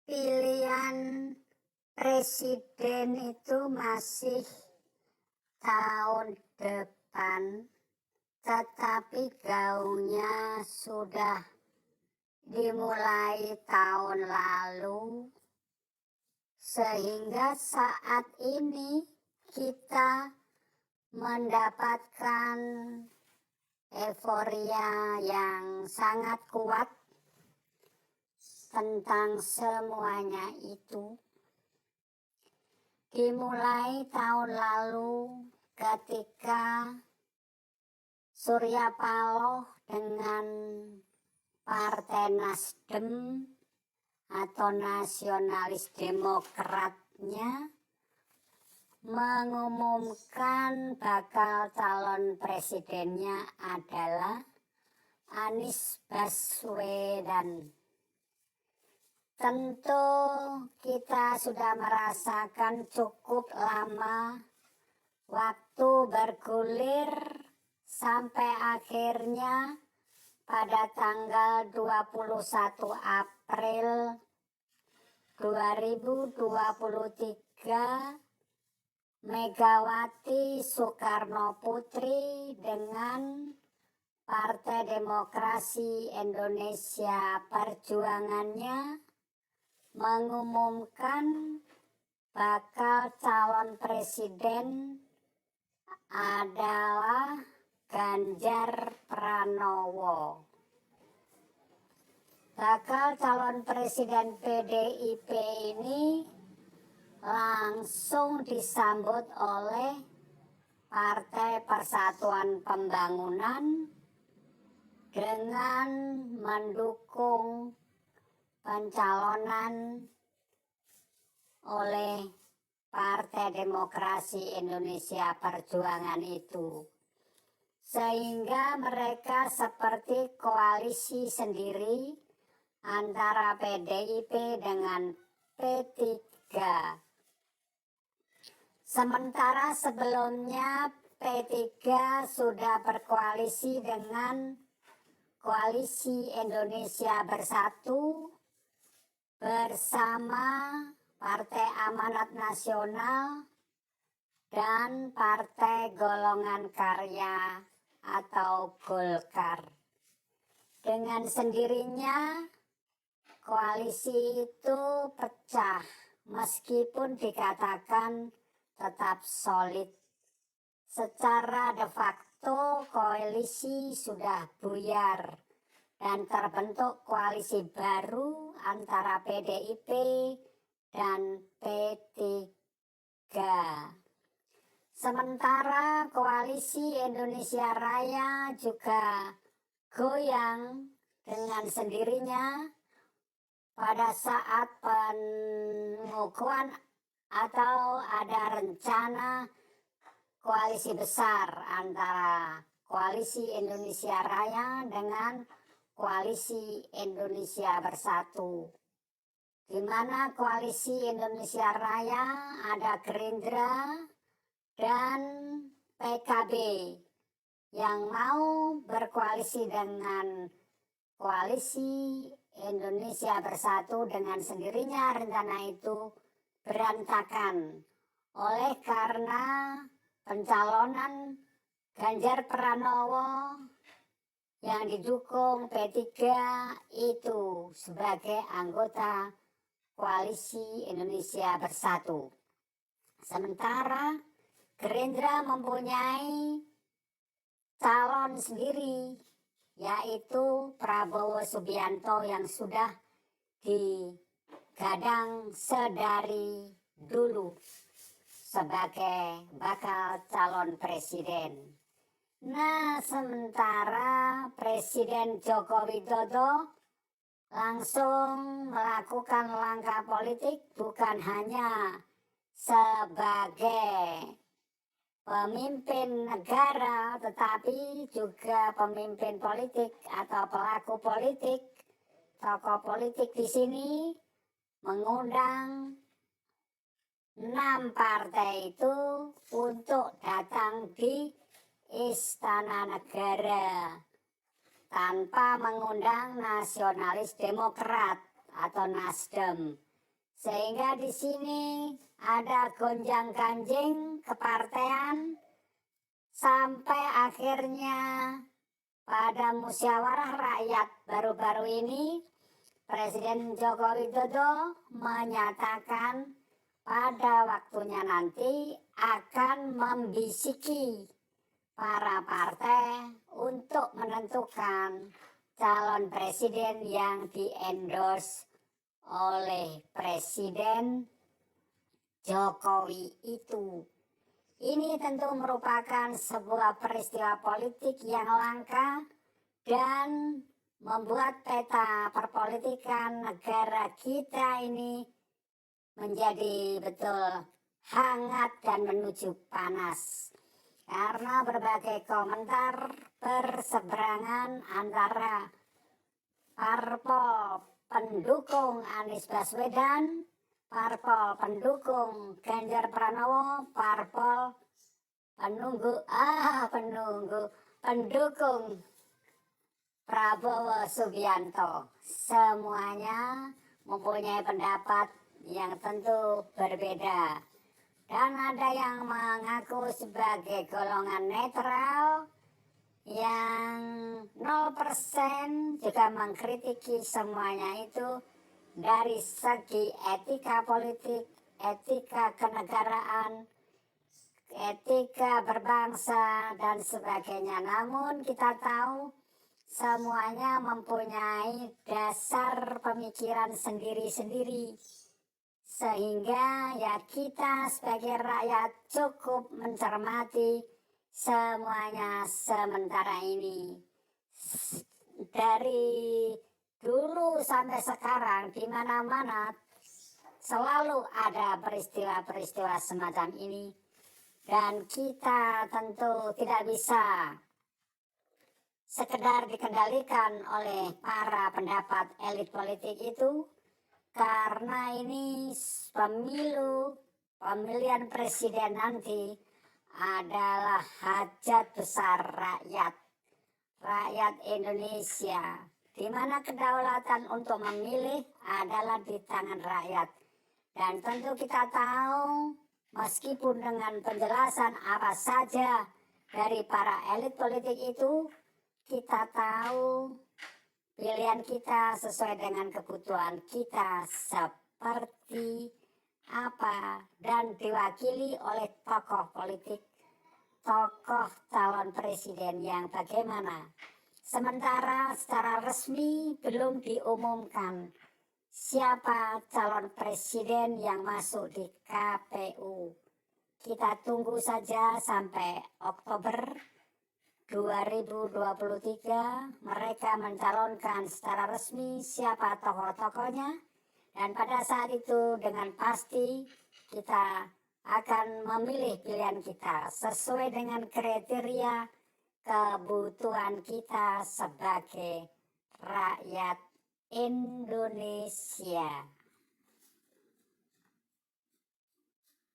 Pilihan presiden itu masih tahun depan, tetapi gaungnya sudah dimulai tahun lalu, sehingga saat ini kita mendapatkan euforia yang sangat kuat tentang semuanya itu. Dimulai tahun lalu ketika Surya Paloh dengan Partai Nasdem atau Nasionalis Demokratnya mengumumkan bakal calon presidennya adalah Anies Baswedan. Tentu kita sudah merasakan cukup lama waktu bergulir sampai akhirnya pada tanggal 21 April 2023 Megawati Soekarno Putri dengan Partai Demokrasi Indonesia Perjuangannya mengumumkan bakal calon presiden adalah Ganjar Pranowo. Bakal calon presiden PDIP ini langsung disambut oleh Partai Persatuan Pembangunan dengan mendukung pencalonan oleh Partai Demokrasi Indonesia Perjuangan itu, sehingga mereka seperti koalisi sendiri antara PDIP dengan P3. Sementara sebelumnya P3 sudah berkoalisi dengan Koalisi Indonesia Bersatu bersama Partai Amanat Nasional dan Partai Golongan Karya atau Golkar. Dengan sendirinya koalisi itu pecah meskipun dikatakan tetap solid. Secara de facto koalisi sudah buyar dan terbentuk koalisi baru antara PDIP dan P3. Sementara koalisi Indonesia Raya juga goyang dengan sendirinya pada saat pengukuhan atau ada rencana koalisi besar antara Koalisi Indonesia Raya dengan Koalisi Indonesia Bersatu, di mana Koalisi Indonesia Raya ada Gerindra dan PKB yang mau berkoalisi dengan Koalisi Indonesia Bersatu. Dengan sendirinya rencana itu berantakan oleh karena pencalonan Ganjar Pranowo yang didukung P3 itu sebagai anggota Koalisi Indonesia Bersatu. Sementara Gerindra mempunyai calon sendiri, yaitu Prabowo Subianto yang sudah digadang sedari dulu sebagai bakal calon presiden. Nah, sementara Presiden Joko Widodo langsung melakukan langkah politik bukan hanya sebagai pemimpin negara, tetapi juga pemimpin politik atau pelaku politik, tokoh politik di sini mengundang 6 partai itu untuk datang di Istana Negara tanpa mengundang Nasionalis Demokrat atau Nasdem Sehingga di sini ada gonjang-ganjing kepartean sampai akhirnya pada musyawarah rakyat baru-baru ini Presiden Joko Widodo menyatakan pada waktunya nanti akan membisiki para partai untuk menentukan calon presiden yang di-endorse oleh Presiden Jokowi itu. Ini tentu merupakan sebuah peristiwa politik yang langka dan membuat peta perpolitikan negara kita ini menjadi betul hangat dan menuju panas. Karena berbagai komentar berseberangan antara parpol pendukung Anies Baswedan, parpol pendukung Ganjar Pranowo, parpol pendukung Prabowo Subianto. Semuanya mempunyai pendapat yang tentu berbeda. Dan ada yang mengaku sebagai golongan netral, yang 0% juga mengkritiki semuanya itu dari segi etika politik, etika kenegaraan, etika berbangsa, dan sebagainya. Namun kita tahu semuanya mempunyai dasar pemikiran sendiri-sendiri. Sehingga ya kita sebagai rakyat cukup mencermati semuanya sementara ini. Dari dulu sampai sekarang di mana-mana selalu ada peristiwa-peristiwa semacam ini. Dan kita tentu tidak bisa sekedar dikendalikan oleh para pendapat elit politik itu. Karena ini pemilihan presiden nanti adalah hajat besar rakyat Indonesia, di mana kedaulatan untuk memilih adalah di tangan rakyat. Dan tentu kita tahu, meskipun dengan penjelasan apa saja dari para elit politik itu, kita tahu pilihan kita sesuai dengan kebutuhan kita seperti apa dan diwakili oleh tokoh politik, tokoh calon presiden yang bagaimana. Sementara secara resmi belum diumumkan siapa calon presiden yang masuk di KPU. Kita tunggu saja sampai Oktober 2023 mereka mencalonkan secara resmi siapa tokoh-tokohnya, dan pada saat itu dengan pasti kita akan memilih pilihan kita sesuai dengan kriteria kebutuhan kita sebagai rakyat Indonesia.